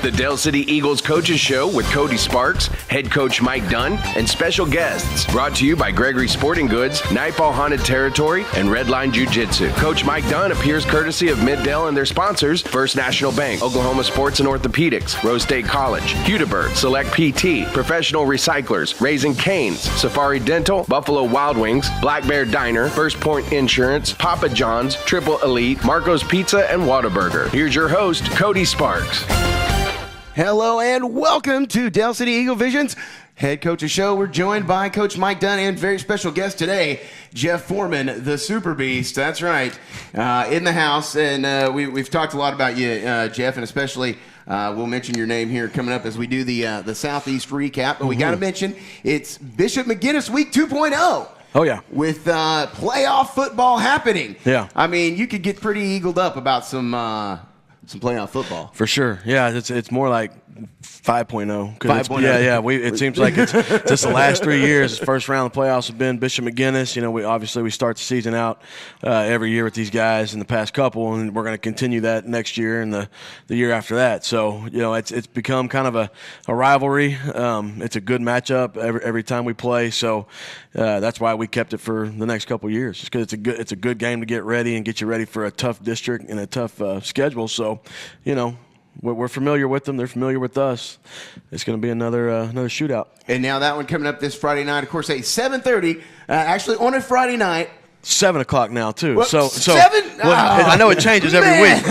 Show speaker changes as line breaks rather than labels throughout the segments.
the Dale City Eagles Coaches Show with Cody Sparks, head coach Mike Dunn, and special guests. Brought to you by Gregory Sporting Goods, Nightfall Haunted Territory, and Redline Jiu-Jitsu. Coach Mike Dunn appears courtesy of Middale and their sponsors, First National Bank, Oklahoma Sports and Orthopedics, Rose State College, Hudeberg, Select PT, Professional Recyclers, Raising Cane's, Safari Dental, Buffalo Wild Wings, Black Bear Diner, First Point Insurance, Papa John's, Triple Elite, Marco's Pizza, and Whataburger. Here's your host, Cody Sparks.
Hello and welcome to Dale City Eagle Vision's Head Coaches Show. We're joined by Coach Mike Dunn and very special guest today, Jeff Foreman, the Superbeast. That's right, in the house. And we've talked a lot about you, Jeff, and especially we'll mention your name here coming up as we do the Southeast recap. But we got to mention it's Bishop McGuinness Week 2.0.
Oh, yeah.
With playoff football happening.
Yeah.
I mean, you could get pretty eagled up about some playoff football.
For sure. Yeah, it's more like 5.0.
5.0.
Yeah. It seems like it's just the last 3 years. The first round of the playoffs have been Bishop McGuinness. You know, we start the season out every year with these guys in the past couple, and we're going to continue that next year and the year after that. So, you know, it's become kind of a rivalry. It's a good matchup every time we play. So that's why we kept it for the next couple years, just because it's a good game to get ready and get you ready for a tough district and a tough schedule. So, you know, we're familiar with them. They're familiar with us. It's going to be another shootout.
And now that one coming up this Friday night, of course, at 7:30, actually on a Friday night.
7 o'clock now too.
Well,
so
7.
Well, I know it changes every week.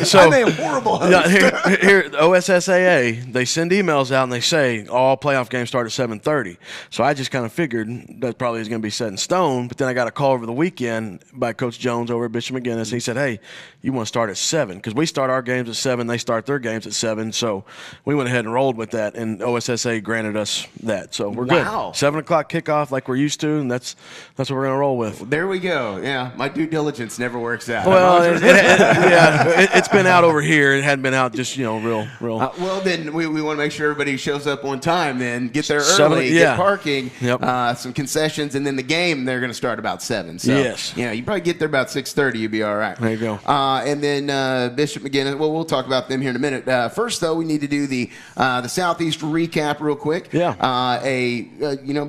So
I'm a horrible host.
Here OSSAA, they send emails out and they say all playoff games start at 7:30. So I just kind of figured that probably is going to be set in stone. But then I got a call over the weekend by Coach Jones over at Bishop McGuinness. And he said, "Hey, you want to start at 7? Because we start our games at 7. They start their games at 7. So we went ahead and rolled with that, and OSSA granted us that. So we're good. 7 o'clock kickoff like we're used to, and that's what we're going to roll with.
There we go. Yeah, my due diligence never works out.
Well, it's been out over here. It hadn't been out just, real.
Well, then we want to make sure everybody shows up on time. Then get there early, get parking, some concessions, and then the game they're going to start about 7. So
yes,
you probably get there about 6:30. You'll be all right.
There you go.
And then Bishop McGuinness. Well, we'll talk about them here in a minute. First, though, we need to do the Southeast recap real quick.
Yeah.
A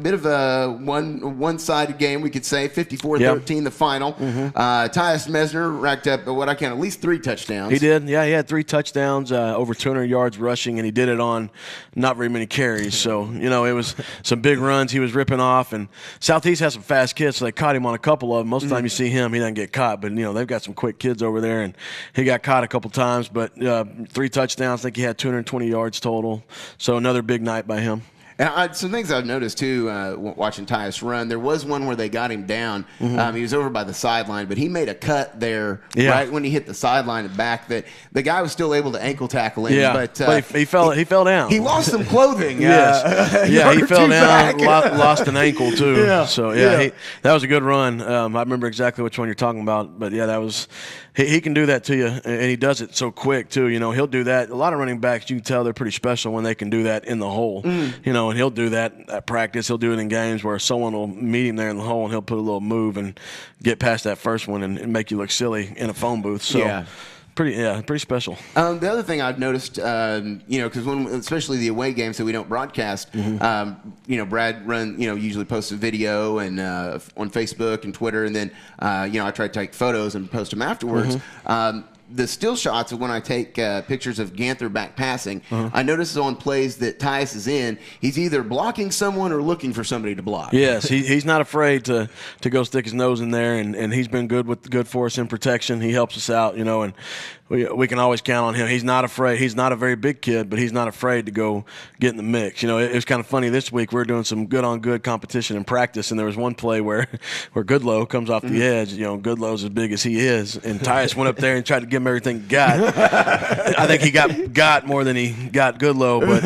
bit of a one-sided game, we could say. 54-13, the final. Tyus Mesner racked up what I count at least 3 touchdowns.
He did. Yeah, he had 3 touchdowns, over 200 yards rushing, and he did it on not very many carries. So, it was some big runs he was ripping off. And Southeast has some fast kids, so they caught him on a couple of them. Most of the time you see him, he doesn't get caught. But, they've got some quick kids over there, and he got caught a couple times. But 3 touchdowns. I think he had 220 yards total. So another big night by him.
And some things I've noticed, too, watching Tyus run, there was one where they got him down. He was over by the sideline, but he made a cut there right when he hit the sideline and back that the guy was still able to ankle tackle him.
Yeah, but he fell down.
He lost some clothing.
Yes. He fell down, lost an ankle, too. That was a good run. I remember exactly which one you're talking about. But, that was – he can do that to you, and he does it so quick, too. He'll do that. A lot of running backs, you can tell they're pretty special when they can do that in the hole. And he'll do that at practice. He'll do it in games where someone will meet him there in the hole, and he'll put a little move and get past that first one and make you look silly in a phone booth. So, pretty special. The
other thing I've noticed, because especially the away games that we don't broadcast, Brad usually posts a video and on Facebook and Twitter, and then I try to take photos and post them afterwards. The still shots of when I take pictures of Ganther back passing, I notice on plays that Tyus is in, he's either blocking someone or looking for somebody to block.
Yes, he's not afraid to go stick his nose in there, and he's been good for us in protection. He helps us out, and we can always count on him. He's not afraid. He's not a very big kid, but he's not afraid to go get in the mix. It was kind of funny this week. We were doing some good-on-good competition in practice, and there was one play where Goodlow comes off the edge. Goodlow's as big as he is, and Tyus went up there and tried to give him everything he got. I think he got more than he got Goodlow, but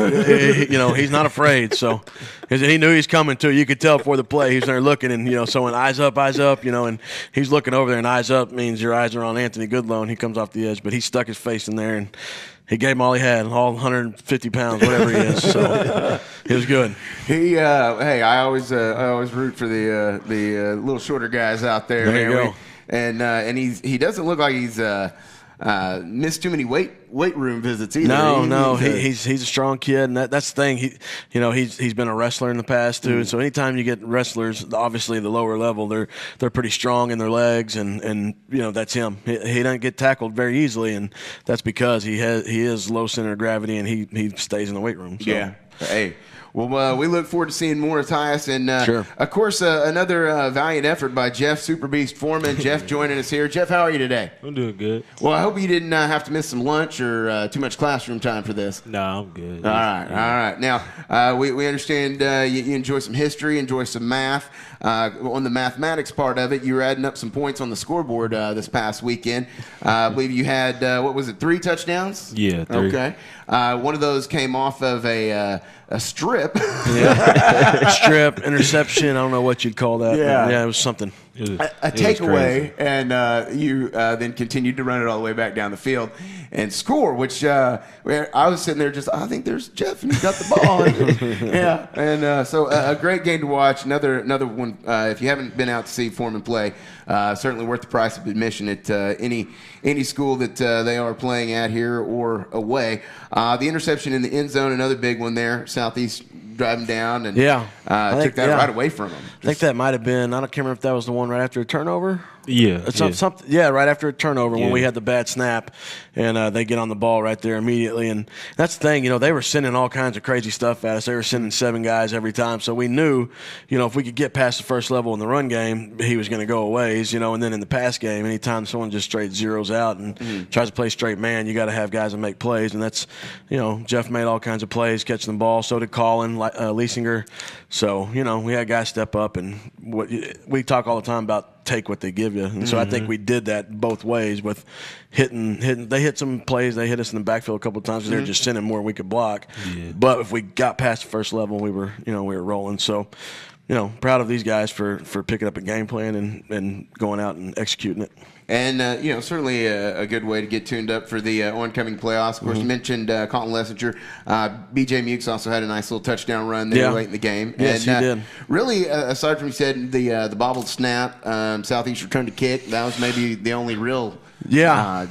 he's not afraid. So he knew he's coming too. You could tell before the play. He was there looking, and so when eyes up, and he's looking over there, and eyes up means your eyes are on Anthony Goodlow, and he comes off the edge. But he stuck his face in there, and he gave him all he had, all 150 pounds, whatever he is. So it was good.
I always root for the little shorter guys out there.
There you go.
And he doesn't look like he's miss too many weight room visits either.
No, he's a strong kid, and that's the thing. He's been a wrestler in the past too. And so anytime you get wrestlers, obviously the lower level, they're pretty strong in their legs, and that's him. He doesn't get tackled very easily, and that's because he is low center of gravity, and he stays in the weight room. So.
Yeah. Hey. Well, we look forward to seeing more Tyus. And,
sure.
Of course, another valiant effort by Jeff Superbeast Foreman. Jeff joining us here. Jeff, how are you today?
I'm doing good.
Well, I hope you didn't have to miss some lunch or too much classroom time for this.
No, I'm good.
All right. Now, we understand you enjoy some history, enjoy some math. On the mathematics part of it, you were adding up some points on the scoreboard this past weekend. I believe you had, 3 touchdowns?
Yeah, 3.
Okay. One of those came off of a strip.
Yeah. Strip, interception, I don't know what you'd call that.
Yeah.
It was something.
A takeaway, and you then continued to run it all the way back down the field and score, which I was sitting there I think there's Jeff, and he's got the ball. Yeah, and so a great game to watch. Another one, if you haven't been out to see Foreman play, certainly worth the price of admission at any school that they are playing at here or away. The interception in the end zone, another big one there, Southeast driving down and took that right away from him.
I think that might have been, can't remember if that was the one right after a turnover.
Yeah.
Something, right after a turnover when we had the bad snap, and they get on the ball right there immediately. And that's the thing, they were sending all kinds of crazy stuff at us. They were sending 7 guys every time. So we knew, if we could get past the first level in the run game, he was going to go a ways, and then in the pass game, anytime someone just straight zeroes out and tries to play straight man, you got to have guys that make plays. And that's, Jeff made all kinds of plays catching the ball. So did Colin, Leisinger. So, we had guys step up, and we talk all the time about take what they give you. And so I think we did that both ways with hitting. They hit some plays. They hit us in the backfield a couple of times. They were just sending more than we could block. Yeah. But if we got past the first level, we were rolling. So, proud of these guys for picking up a game plan and going out and executing it.
And, certainly a good way to get tuned up for the oncoming playoffs. Of course, you mentioned Colin Lessinger. B.J. Mukes also had a nice little touchdown run there late in the game.
Yes,
and,
he did.
Really, aside from, you said, the bobbled snap, Southeast returned to kick, that was maybe the only real
we had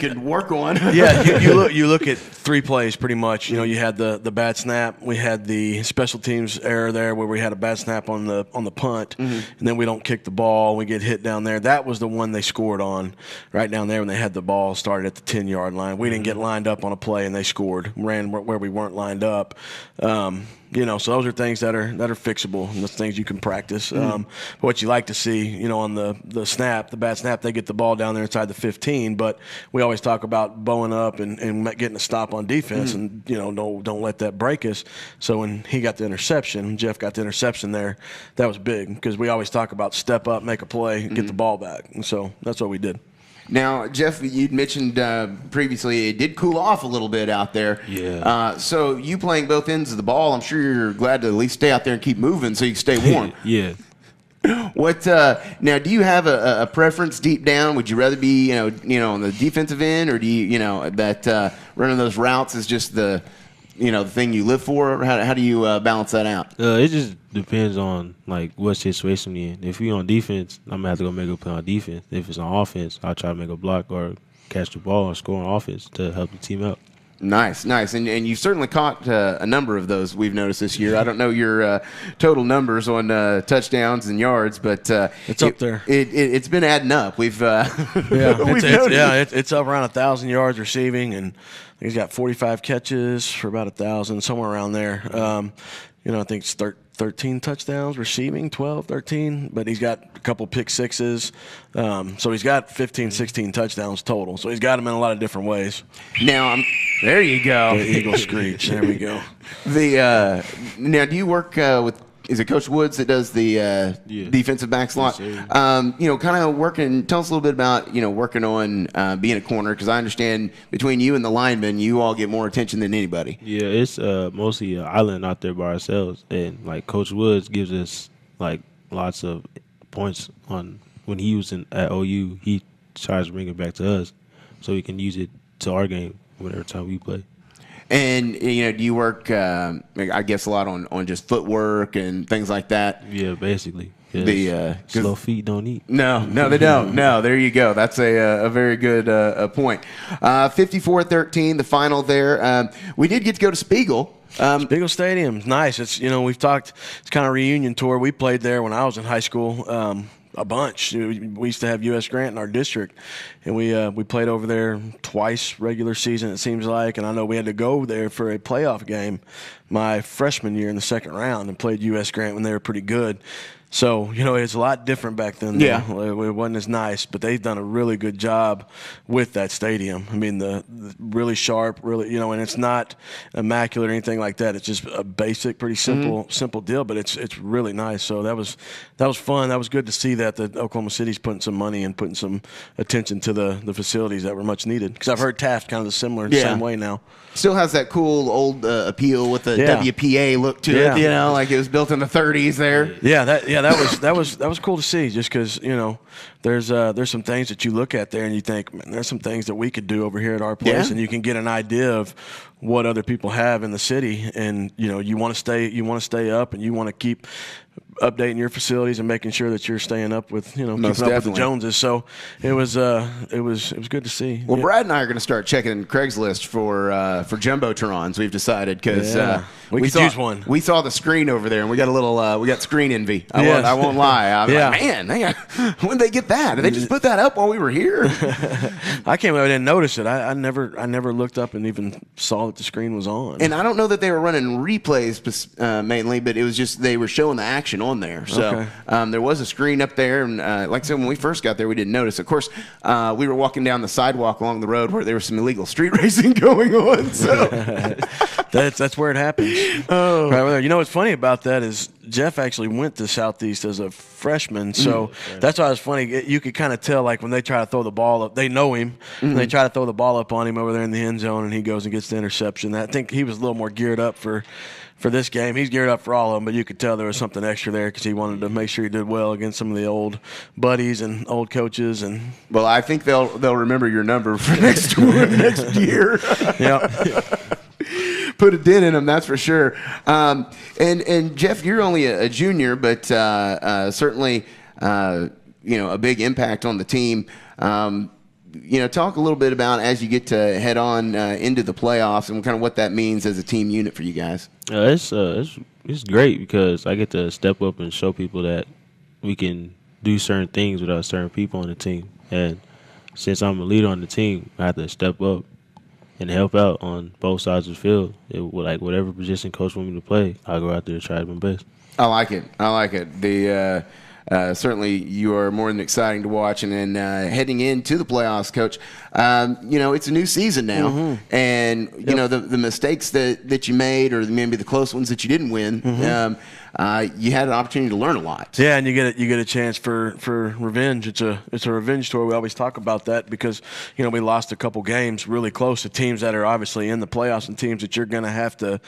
you could work on.
you look at 3 plays pretty much. You had the bad snap. We had the special teams error there where we had a bad snap on the punt, and then we don't kick the ball. We get hit down there. That was the one they scored on right down there when they had the ball started at the 10-yard line. We didn't get lined up on a play, and they scored. Ran where we weren't lined up. So those are things that are fixable, and those things you can practice. But what you like to see, on the snap, the bad snap, they get the ball down there inside the 15. But we always talk about bowing up and getting a stop on defense, and don't let that break us. So when he got the interception, Jeff got the interception there, that was big because we always talk about step up, make a play, get the ball back, and so that's what we did.
Now, Jeff, you'd mentioned previously it did cool off a little bit out there.
Yeah.
So you playing both ends of the ball, I'm sure you're glad to at least stay out there and keep moving so you can stay warm.
Yeah.
What now? Do you have a preference deep down? Would you rather be on the defensive end, or do you that running those routes is just the the thing you live for? How do you balance that out?
It just depends on what situation you're in. If you're on defense, I'm gonna have to go make a play on defense. If it's on offense, I'll try to make a block or catch the ball or score on offense to help the team out.
Nice. And you've certainly caught a number of those we've noticed this year. I don't know your total numbers on touchdowns and yards, but
it's up there.
It's been adding up. We've
it's up around 1,000 yards receiving, and he's got 45 catches for about 1,000, somewhere around there. I think it's 13 touchdowns receiving, 12, 13, but he's got a couple pick sixes. So he's got 15, 16 touchdowns total. So he's got them in a lot of different ways.
Now, there you go.
The Eagle screech. There we go.
Now, do you work with, is it Coach Woods that does the defensive back slot?
Yes,
kind of working, tell us a little bit about, working on being a corner, because I understand between you and the linemen, you all get more attention than anybody.
Yeah, it's mostly an island out there by ourselves. And, Coach Woods gives us, lots of points on when he was at OU. He tries to bring it back to us so we can use it to our game whatever time we play.
And, do you work, I guess, a lot on just footwork and things like that?
Yeah, basically. Slow feet don't eat.
No, they don't. No, there you go. That's a very good point. 54-13, the final there. We did get to go to Spiegel.
Spiegel Stadium's nice. It's we've talked. It's kind of a reunion tour. We played there when I was in high school. A bunch. We used to have U.S. Grant in our district, and we played over there twice regular season, it seems like. And I know we had to go there for a playoff game my freshman year in the second round and played U.S. Grant when they were pretty good. So, it's a lot different back then.
Yeah.
It wasn't as nice, but they've done a really good job with that stadium. I mean, the really sharp, really, and it's not immaculate or anything like that. It's just a basic, pretty simple deal, but it's really nice. So that was fun. That was good to see that Oklahoma City's putting some money and putting some attention to the facilities that were much needed. Because I've heard Taft kind of the same way now.
Still has that cool old appeal with the WPA look to it, like it was built in the 30s there.
That was cool to see. Just because there's some things that you look at there and you think, man, there's some things that we could do over here at our place, and you can get an idea of what other people have in the city, and you want to stay up, and you want to keep updating your facilities and making sure that you're staying up with keeping up with the Joneses. So it was good to see.
Well, Brad and I are going to start checking Craigslist for jumbotrons. We've decided because
we could use one.
We saw the screen over there and we got a little we got screen envy. I won't lie. I'm like, man, when did they get that? Did they just put that up while we were here?
I can't believe I didn't notice it. I never looked up and even saw that the screen was on.
And I don't know that they were running replays mainly, but it was just they were showing the action on there. So there was a screen up there, and like I said, when we first got there, we didn't notice. Of course, we were walking down the sidewalk along the road where there was some illegal street racing going on. So
that's where it happens.
Oh.
Right there. What's funny about that is Jeff actually went to Southeast as a freshman, so that's why it's funny. You could kind of tell, like, when they try to throw the ball up, they know him, and they try to throw the ball up on him over there in the end zone, and he goes and gets the interception. I think he was a little more geared up for this game. He's geared up for all of them, but you could tell there was something extra there because he wanted to make sure he did well against some of the old buddies and old coaches. And
well, I think they'll remember your number for next year. Put a dent in them, that's for sure. And Jeff, you're only a junior, but certainly a big impact on the team. Talk a little bit about as you get to head on into the playoffs and kind of what that means as a team unit for you guys.
It's great because I get to step up and show people that we can do certain things without certain people on the team. And since I'm a leader on the team, I have to step up and help out on both sides of the field. Like whatever position coach wants me to play, I'll go out there and try my best.
I like it. Certainly, you are more than exciting to watch. And then heading into the playoffs, Coach, it's a new season now. And, the mistakes that you made or maybe the close ones that you didn't win, you had an opportunity to learn a lot.
Yeah, and you get a chance for revenge. It's a revenge tour. We always talk about that because we lost a couple games really close to teams that are obviously in the playoffs and teams that you're going to have to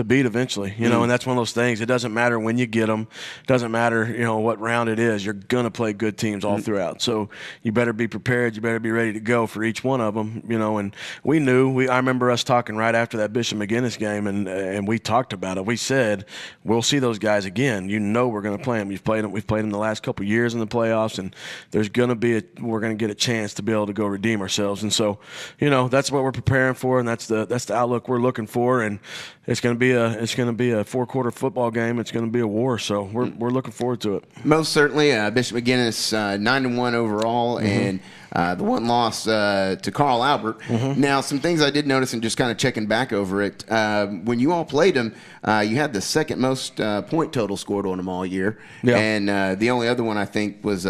beat eventually. And that's one of those things. It doesn't matter when you get them. It doesn't matter what round it is. You're going to play good teams all throughout. So you better be prepared. You better be ready to go for each one of them. And we knew. I remember us talking right after that Bishop McGuinness game, and we talked about it. We said we'll see those guys again. We're going to play them. We've played them the last couple of years in the playoffs, and we're going to get a chance to be able to go redeem ourselves. And so, that's what we're preparing for, and that's the outlook we're looking for. And it's going to be a 4-quarter football game. It's going to be a war. So we're looking forward to it.
Most certainly, Bishop McGuinness 9-1 overall, and the one loss to Carl Albert. Now, some things I did notice and just kind of checking back over it. When you all played them, you had the second most point total scored on them all year. Yeah. And the only other one I think was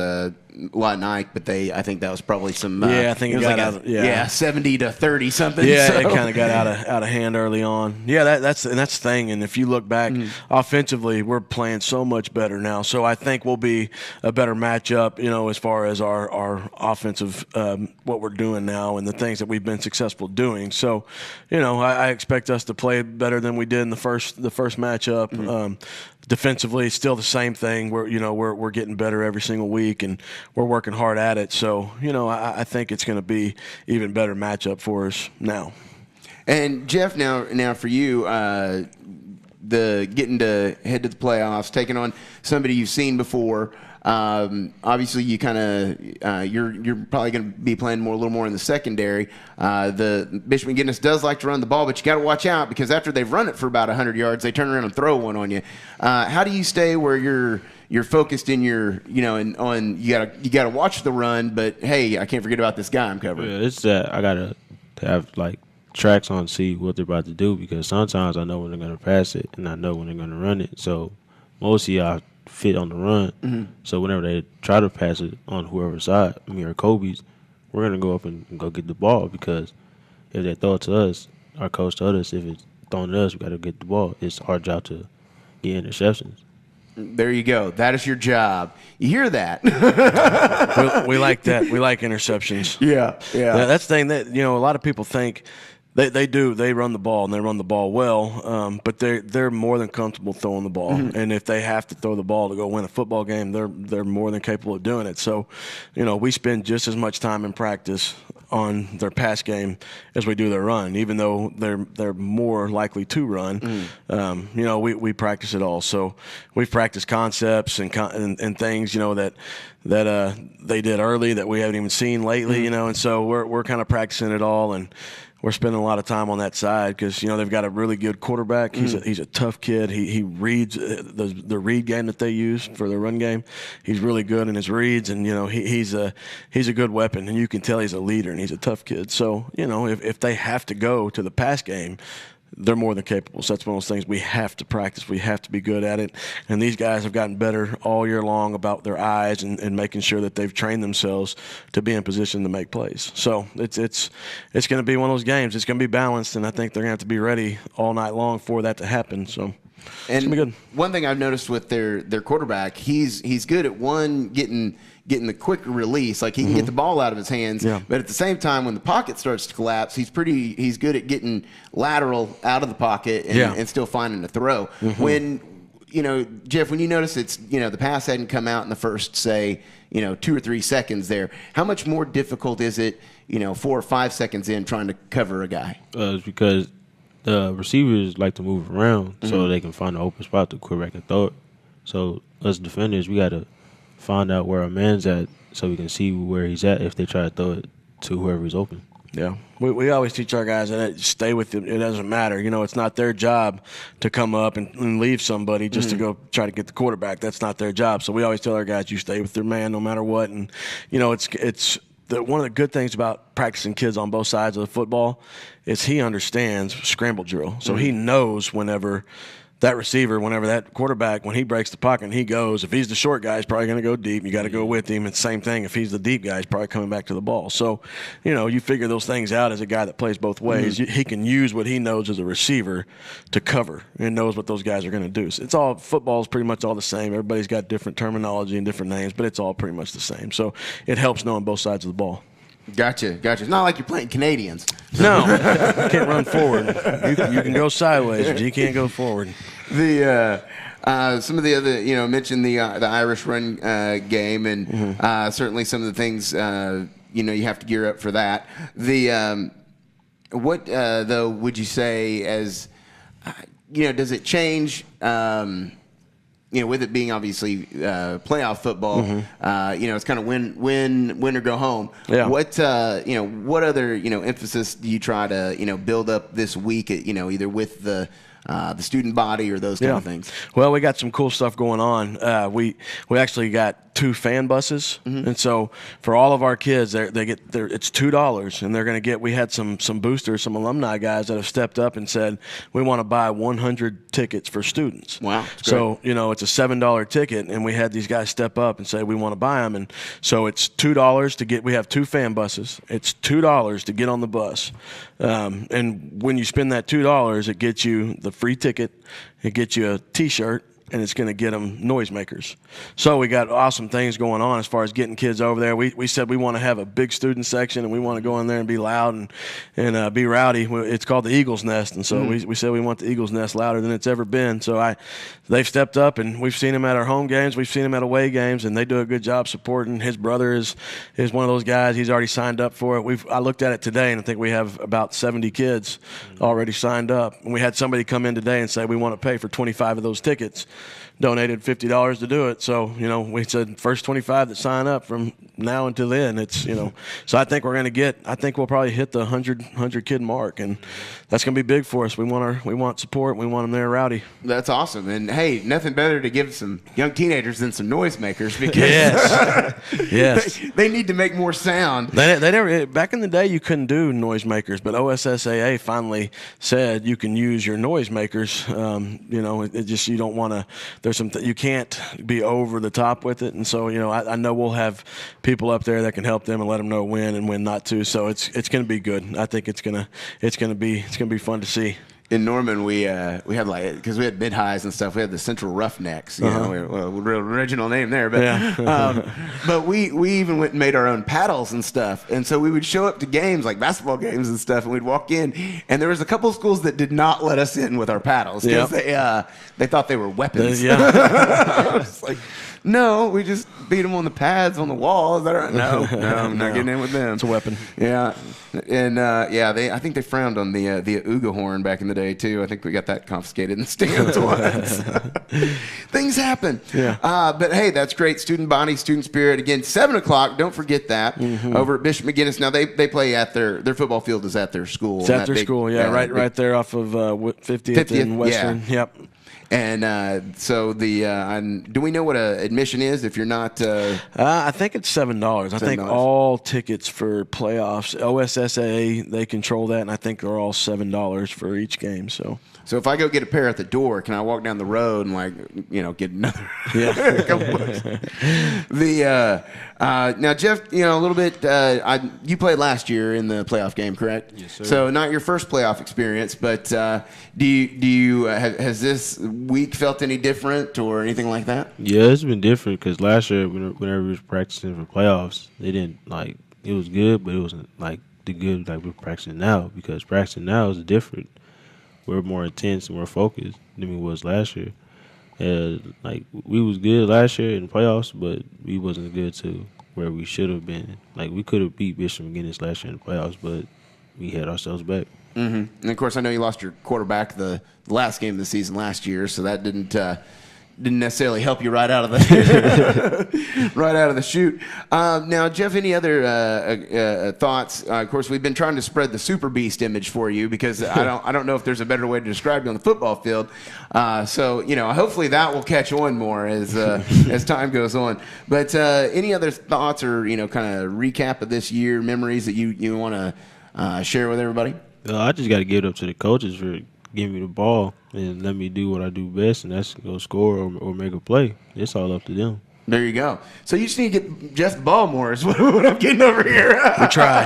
Lot Nike, but I think that was probably some.
I think it was
like 70-30 something.
Yeah, so. It kind of got out of hand early on. Yeah, that's the thing. And if you look back, offensively, we're playing so much better now. So I think we'll be a better matchup. As far as our offensive, what we're doing now and the things that we've been successful doing. So, I expect us to play better than we did in the first matchup. Defensively, it's still the same thing. We're getting better every single week, and we're working hard at it. So, I think it's going to be even better matchup for us now.
And Jeff, now for you, the getting to head to the playoffs, taking on somebody you've seen before. Obviously, you kind of you're probably going to be playing a little more in the secondary. The Bishop McGuinness does like to run the ball, but you got to watch out because after they've run it for about 100 yards, they turn around and throw one on you. How do you stay where you're focused in your on you gotta watch the run, but hey, I can't forget about this guy I'm covering.
Yeah, it's that I gotta have like tracks on, see what they're about to do, because sometimes I know when they're gonna pass it and I know when they're gonna run it. So mostly I fit on the run. Mm-hmm. So whenever they try to pass it on whoever's side, me or Kobe's, we're gonna go up and go get the ball, because if they throw it to us, our coach told us if it's thrown to us, we gotta get the ball. It's our job to get interceptions.
There you go. That is your job. You hear that?
we like that. We like interceptions.
Yeah.
That's the thing that a lot of people think. They do. They run the ball, and they run the ball well. But they're more than comfortable throwing the ball. Mm-hmm. And if they have to throw the ball to go win a football game, they're more than capable of doing it. So, we spend just as much time in practice on their pass game as we do their run, even though they're more likely to run. Mm-hmm. We practice it all. So we've practiced concepts and things that they did early that we haven't even seen lately. Mm-hmm. And so we're kind of practicing it all, and we're spending a lot of time on that side because they've got a really good quarterback. Mm-hmm. He's a tough kid. He reads the read game that they use for the run game. He's really good in his reads, and he's a good weapon, and you can tell he's a leader and he's a tough kid. So if they have to go to the pass game, they're more than capable. So that's one of those things we have to practice. We have to be good at it. And these guys have gotten better all year long about their eyes and making sure that they've trained themselves to be in position to make plays. So it's going to be one of those games. It's going to be balanced, and I think they're going to have to be ready all night long for that to happen. So it's going to be good.
One thing I've noticed with their quarterback, he's good at getting the quick release, like he can get the ball out of his hands. Yeah. But at the same time, when the pocket starts to collapse, he's good at getting lateral out of the pocket and still finding a throw. Mm-hmm. When Jeff, when you notice it's the pass hadn't come out in the first 2 or 3 seconds there, how much more difficult is it 4 or 5 seconds in trying to cover a guy?
It's because the receivers like to move around so they can find an open spot to quarterback and throw it. So us defenders, we got to find out where our man's at so we can see where he's at if they try to throw it to whoever's open.
Yeah. We always teach our guys that stay with it. It doesn't matter. It's not their job to come up and leave somebody just to go try to get the quarterback. That's not their job. So we always tell our guys, you stay with your man no matter what. And, it's one of the good things about practicing kids on both sides of the football is he understands scramble drill. So he knows whenever that quarterback, when he breaks the pocket and he goes, if he's the short guy, he's probably going to go deep. You got to go with him. It's the same thing. If he's the deep guy, he's probably coming back to the ball. So, you figure those things out as a guy that plays both ways. Mm-hmm. He can use what he knows as a receiver to cover and knows what those guys are going to do. So football is pretty much all the same. Everybody's got different terminology and different names, but it's all pretty much the same. So it helps knowing both sides of the ball.
Gotcha. It's not like you're playing Canadians.
No, you can't run forward. You can go sideways, but you can't go forward.
Some of the other, mentioned the Irish run game, and certainly some of the things, you have to gear up for that. What though would you say as, does it change? With it being obviously playoff football, it's kind of win or go home. Yeah. What other emphasis do you try to build up this week? Either with the student body or those kind of things.
Well, we got some cool stuff going on. We actually got 2 fan buses, and so for all of our kids, it's $2, and they're going to get. We had some boosters, some alumni guys that have stepped up and said we want to buy 100 tickets for students.
Wow!
So it's a $7 ticket, and we had these guys step up and say we want to buy them, and so it's $2 to get. We have 2 fan buses. It's $2 to get on the bus, and when you spend that $2, it gets you the free ticket, it gets you a T-shirt, and it's going to get them noisemakers. So we got awesome things going on as far as getting kids over there. We said we want to have a big student section, and we want to go in there and be loud and be rowdy. It's called the Eagle's Nest, and so we said we want the Eagle's Nest louder than it's ever been. So they've stepped up, and we've seen them at our home games. We've seen them at away games, and they do a good job supporting. His brother is one of those guys. He's already signed up for it. I looked at it today, and I think we have about 70 kids already signed up. And we had somebody come in today and say, we want to pay for 25 of those tickets. Donated $50 to do it. So, we said first 25 that sign up from now until then. It's, so I think we'll probably hit the 100 kid mark, and that's going to be big for us. We want support. We want them there rowdy.
That's awesome. And hey, nothing better to give some young teenagers than some noisemakers, because
yes.
they need to make more sound.
They never, back in the day, you couldn't do noisemakers, but OSSAA finally said you can use your noisemakers. It just, you don't want to. There's you can't be over the top with it, and so I know we'll have people up there that can help them and let them know when and when not to. So it's going to be good. I think it's going to be fun to see.
In Norman, we had because we had mid highs and stuff. We had the Central Roughnecks, real original name there. But but we even went and made our own paddles and stuff. And so we would show up to games like basketball games and stuff, and we'd walk in, and there was a couple of schools that did not let us in with our paddles because they thought they were weapons. It's like, no, we just beat them on the pads on the wall. Is that right? No, I'm not getting in with them.
It's a weapon.
Yeah, and I think they frowned on the Ooga horn back in the day too. I think we got that confiscated in the stands once. Things happen.
Yeah.
But hey, that's great. Student body, student spirit. Again, 7:00. Don't forget that over at Bishop McGuinness. Now they play at their football field is at their school.
It's at their school. Yeah, right there off of 50th and Western.
Yeah.
Yep.
And so do we know what admission is if you're not?
I think it's $7. I think all tickets for playoffs, OSSAA, they control that, and I think they're all $7 for each game. So
if I go get a pair at the door, can I walk down the road and get another?
Yeah.
Couple bucks? Now Jeff, a little bit. You played last year in the playoff game, correct?
Yes, sir.
So not your first playoff experience, but do you has this week felt any different or anything like that?
Yeah, it's been different because last year whenever we was practicing for playoffs, they didn't it was good, but it wasn't like the good like we're practicing now, because practicing now is different. We're more intense and more focused than we was last year. We was good last year in the playoffs, but we wasn't good to where we should have been. Like, we could have beat Bishop McGuinness last year in the playoffs, but we had ourselves back.
Mm-hmm. And of course, I know you lost your quarterback the last game of the season last year, so that didn't necessarily help you right out of the chute. Now, Jeff, any other thoughts? Of course, we've been trying to spread the Superbeast image for you, because I don't know if there's a better way to describe you on the football field. So hopefully that will catch on more as time goes on. But any other thoughts or kind of recap of this year, memories that you want to share with everybody?
I just got to give it up to the coaches for giving me the ball and let me do what I do best, and that's go score or make a play. It's all up to them.
There you go. So you just need to get Jeff the ball more is what I'm getting over here.
We try.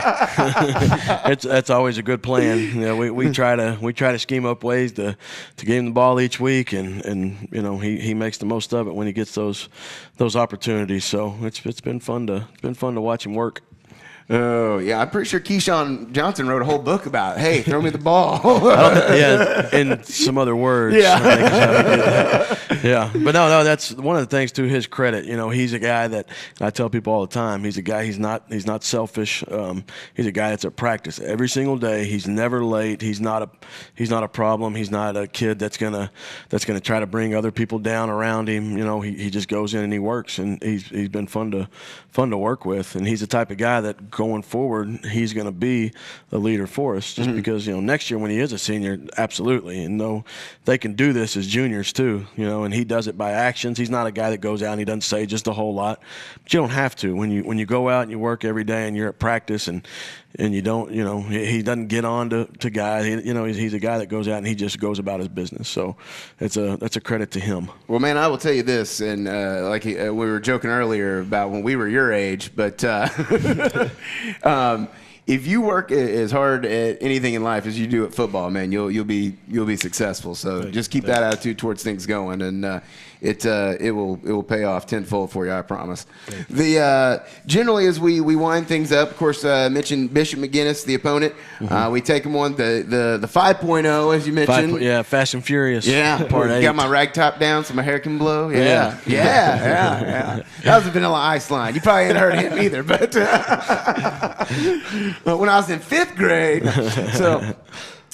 That's always a good plan. We try to scheme up ways to give him the ball each week, and he makes the most of it when he gets those opportunities. So it's been fun to watch him work.
Oh, yeah. I'm pretty sure Keyshawn Johnson wrote a whole book about, hey, throw me the ball.
In some other words.
Yeah.
I think is how he did that. Yeah. But no, that's one of the things to his credit. He's a guy that I tell people all the time, he's a guy, he's not selfish. He's a guy that's at practice every single day. He's never late. He's not a problem. He's not a kid that's gonna try to bring other people down around him. He just goes in and he works, and he's been fun to work with. And he's the type of guy that going forward, he's going to be the leader for us. Just because next year when he is a senior, absolutely, and they can do this as juniors too. And he does it by actions. He's not a guy that goes out and he doesn't say just a whole lot, but you don't have to. When you go out and you work every day and you're at practice and you don't, he doesn't get on to guys. He's a guy that goes out and he just goes about his business. So that's a credit to him.
Well, man, I will tell you this, and we were joking earlier about when we were your age, but if you work as hard at anything in life as you do at football, man, you'll be successful. So just keep that attitude towards things going, and it will pay off tenfold for you, I promise. Generally as we wind things up, of course, mentioned Bishop McGuinness, the opponent. We take him on the 5.0, as you mentioned.
Fast and Furious.
Yeah,
Part 8.
Got my rag top down so my hair can blow. Yeah. That was a Vanilla Ice line. You probably ain't heard of him either, but when I was in 5th grade. So,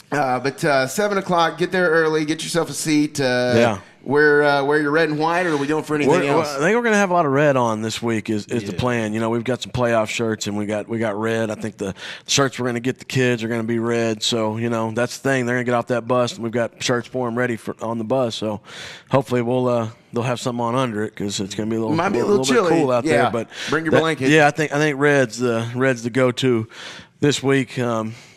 but 7 o'clock, get there early, get yourself a seat. Wear your red and white, or are we going for anything else?
I think we're going to have a lot of red on this week is the plan. You know, we've got some playoff shirts, and we got red. I think the shirts we're going to get the kids are going to be red. So, you know, that's the thing. They're going to get off that bus, and we've got shirts for them ready on the bus. So hopefully they'll have something on under it because it's going to be a little
chilly.
bit cool out there. But
bring your blanket.
Yeah, I think red's the go-to this week.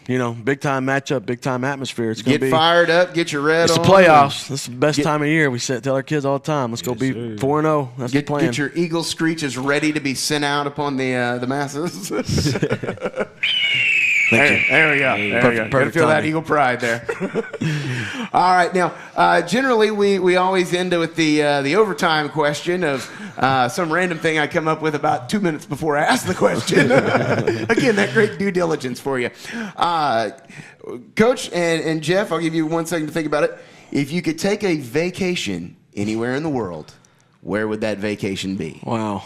You know, big time matchup, big time atmosphere. It's going to be
fired up, get your red on.
It's the playoffs. This is the best time of year. We tell our kids all the time, let's go be 4-0. That's the plan.
Get your eagle screeches ready to be sent out upon the masses. There we go. Perfect feel that eagle pride there. All right, now generally we always end with the overtime question of some random thing I come up with about 2 minutes before I ask the question. Again, that great due diligence for you, Coach and Jeff. I'll give you 1 second to think about it. If you could take a vacation anywhere in the world, where would that vacation be?
Wow.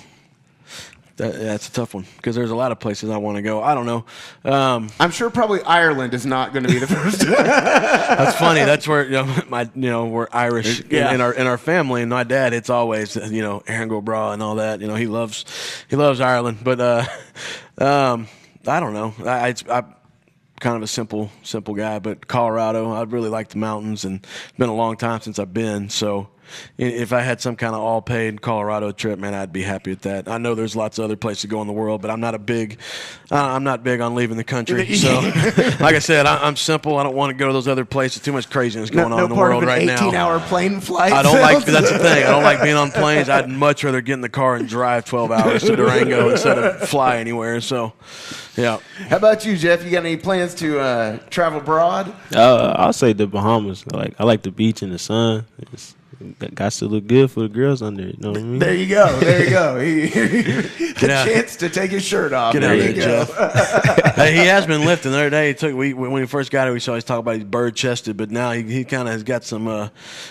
That's a tough one because there's a lot of places I want to go. I don't know.
I'm sure probably Ireland is not going to be the first.
That's funny. That's where we're Irish in our family, and my dad. It's always Aaron Bra and all that. You know, he loves Ireland, but I don't know. I'm kind of a simple guy, but Colorado. I'd really like the mountains, and it's been a long time since I've been. So if I had some kind of all-paid Colorado trip, man, I'd be happy with that. I know there's lots of other places to go in the world, but I'm not big on leaving the country. So, like I said, I'm simple. I don't want to go to those other places. Too much craziness going on in the world right now.
18-hour plane flight.
I don't like. That's the thing. I don't like being on planes. I'd much rather get in the car and drive 12 hours to Durango instead of fly anywhere. So, yeah.
How about you, Jeff? You got any plans to travel abroad?
I'll say the Bahamas. I like the beach and the sun. Got to look good for the girls under it. You know what I mean?
There you go. The chance to take his shirt off.
There you go. Hey, he has been lifting. The other day, when he first got here, we saw he's talking about he's bird chested, but now he kind of has got some.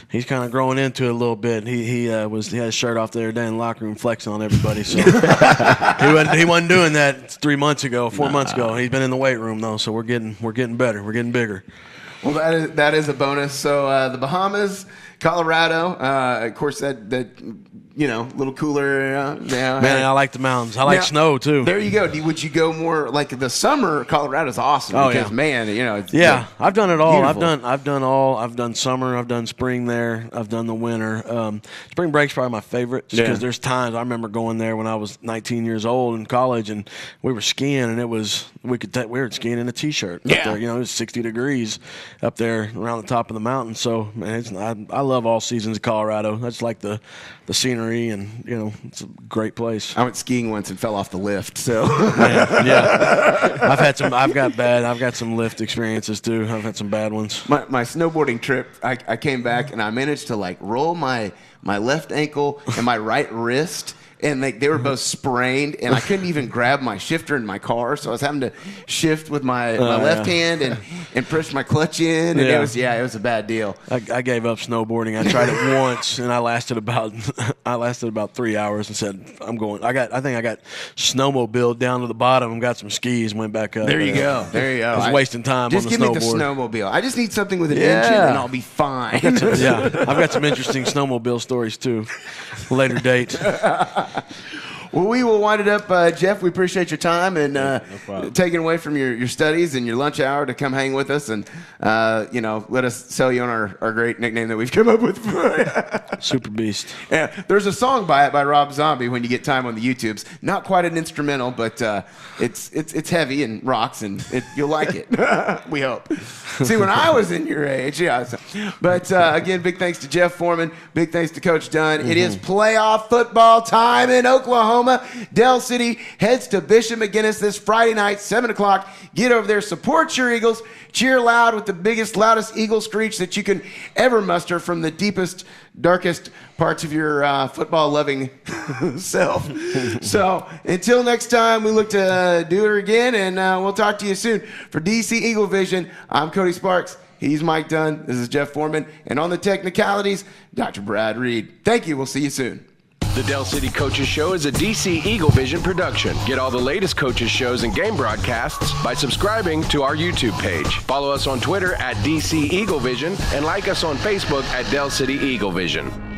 He's kind of growing into it a little bit. He had his shirt off the other day in the locker room, flexing on everybody. So he wasn't doing that 4 months ago. He's been in the weight room though, so we're getting better. We're getting bigger.
Well, that is a bonus. So the Bahamas, Colorado, of course that little cooler.
Man, I like the mountains. I like snow too.
There you go. Would you go more like the summer? Colorado's awesome because man, it's
I've done it all.
Beautiful.
I've done all. I've done summer. I've done spring there. I've done the winter. Spring break's probably my favorite because there's times I remember going there when I was 19 years old in college and we were skiing and we were skiing in a t-shirt up there. It was 60 degrees up there around the top of the mountain. So man, I love all seasons of Colorado. I just like the scenery and it's a great place.
I went skiing once and fell off the lift. So
man, yeah, I've got some lift experiences too. I've had some bad ones.
My snowboarding trip, I came back and I managed to roll my left ankle and my right wrist. And they were both sprained, and I couldn't even grab my shifter in my car, so I was having to shift with my left hand and push my clutch in, and it was a bad deal.
I gave up snowboarding. I tried it once, and I lasted about 3 hours and said, I'm going. I think I got snowmobile down to the bottom and got some skis and went back up.
There you go. I
was wasting time on the snowboard.
Just give me the snowmobile. I just need something with an engine, and I'll be fine.
I've got some interesting snowmobile stories too. Later date.
Well, we will wind it up, Jeff. We appreciate your time and taking away from your studies and your lunch hour to come hang with us and let us sell you on our great nickname that we've come up with.
Superbeast.
Yeah, there's a song by Rob Zombie when you get time on the YouTubes. Not quite an instrumental, but it's heavy and rocks and you'll like it. We hope. See, when I was in your age, But again, big thanks to Jeff Foreman. Big thanks to Coach Dunn. It is playoff football time in Oklahoma. Oklahoma. Del City heads to Bishop McGuinness this Friday night, 7 o'clock. Get over there, support your Eagles, cheer loud with the biggest, loudest Eagle screech that you can ever muster from the deepest, darkest parts of your football-loving self. So until next time, we look to do it again, and we'll talk to you soon. For DC Eagle Vision, I'm Cody Sparks. He's Mike Dunn. This is Jeff Foreman. And on the technicalities, Dr. Brad Reed. Thank you. We'll see you soon.
The Del City Coaches Show is a DC Eagle Vision production. Get all the latest coaches shows and game broadcasts by subscribing to our YouTube page. Follow us on Twitter at DC Eagle Vision and like us on Facebook at Del City Eagle Vision.